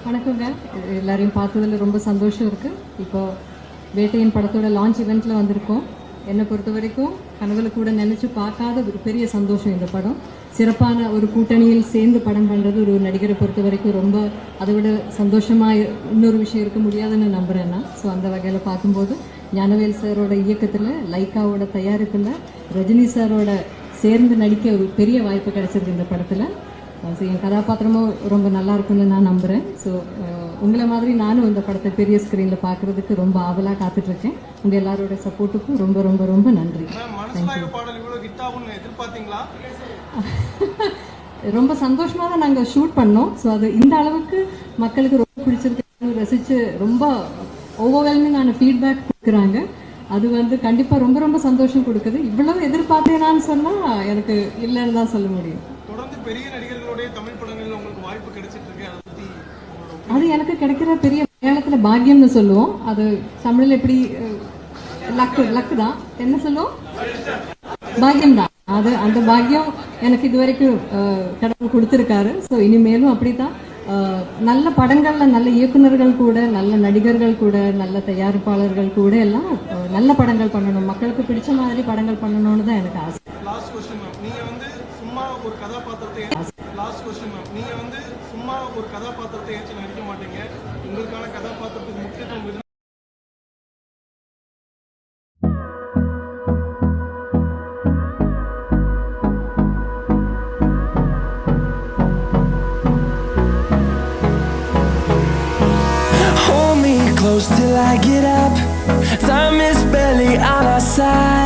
வணக்கங்க. எல்லாரையும் பார்த்ததில் ரொம்ப சந்தோஷம் இருக்குது. இப்போ வேட்டையின் படத்தோட லான்ச் இவெண்ட்டில் வந்திருக்கோம். என்னை பொறுத்த வரைக்கும் கனவுல கூட நினச்சி பார்க்காத ஒரு பெரிய சந்தோஷம் இந்த படம். சிறப்பான ஒரு கூட்டணியில் சேர்ந்து படம் பண்ணுறது ஒரு நடிகரை பொறுத்த வரைக்கும் ரொம்ப அதை விட சந்தோஷமாக இன்னொரு விஷயம் இருக்க முடியாதுன்னு நம்புகிறேன் நான். ஸோ அந்த வகையில் பார்க்கும்போது ஞானவேல் சாரோட இயக்கத்தில், லைக்காவோட தயாரிப்பில், ரஜினி சாரோட சேர்ந்து நடிக்க ஒரு பெரிய வாய்ப்பு கிடைச்சிருக்கு இந்த படத்தில். ஸோ என் கதாபாத்திரமும் ரொம்ப நல்லா இருக்குன்னு நான் நம்புகிறேன். ஸோ உங்களை மாதிரி நானும் இந்த படத்தை பெரிய ஸ்க்ரீனில் பார்க்குறதுக்கு ரொம்ப ஆவலாக காத்துட்ருக்கேன். உங்கள் எல்லாரோட சப்போர்ட்டுக்கும் ரொம்ப ரொம்ப ரொம்ப நன்றி. ரொம்ப சந்தோஷமாக தான் நாங்கள் ஷூட் பண்ணோம். ஸோ அது இந்த அளவுக்கு மக்களுக்கு ரொம்ப பிடிச்சிருக்கு, ரசித்து ரொம்ப ஓவர்வெல்மிங்கான ஃபீட்பேக் கொடுக்குறாங்க. அது வந்து கண்டிப்பாக ரொம்ப ரொம்ப சந்தோஷம் கொடுக்குது. இவ்வளவு எதிர்பார்த்தேனான்னு சொன்னால் எனக்கு இல்லைன்னு தான் சொல்ல முடியும். தொடர்ந்து பெரிய நடிகர்களுடைய தமிழ் படங்களில் உங்களுக்கு வாய்ப்பு கிடைச்சிட்டு இருக்கு. அது எனக்கு கிடைக்கிற பெரிய மலையாளத்தில் பாக்கியம்னு சொல்லுவோம். அது தமிழில் எப்படி லக்கு தான் என்ன சொல்லுவோம், பாக்கியம் தான். அது அந்த பாக்கியம் எனக்கு இது வரைக்கும் கடவுள் கொடுத்துருக்காரு. ஸோ இனிமேலும் அப்படி தான் நல்ல படங்களில் நல்ல இயக்குநர்கள் கூட, நல்ல நடிகர்கள் கூட, நல்ல தயாரிப்பாளர்கள் கூட எல்லாம் நல்ல படங்கள் பண்ணணும், மக்களுக்கு பிடிச்ச மாதிரி படங்கள் பண்ணணும்னு தான் எனக்கு ஆசை. லாஸ்ட் क्वेश्चन மேம், நீங்க வந்து சும்மா ஒரு கதாபாத்திரத்தை ஏற்று நடிக்க மாட்டீங்க. உங்களுக்கான கதாபாத்திரத்துக்கு முக்கியத்துவம் Hold me close till I get up. Time is barely on our side.